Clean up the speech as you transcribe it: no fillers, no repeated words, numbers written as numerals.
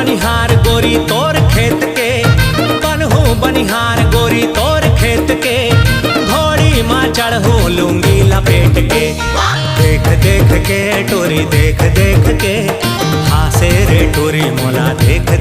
बनिहार गोरी तोर खेत के, बनहू बनिहार गोरी तोर खेत के, घोड़ी माँ चढ़ू लूंगी लपेट के। देख देख के टोरी देख देख के, हासे रे टोरी मोला देख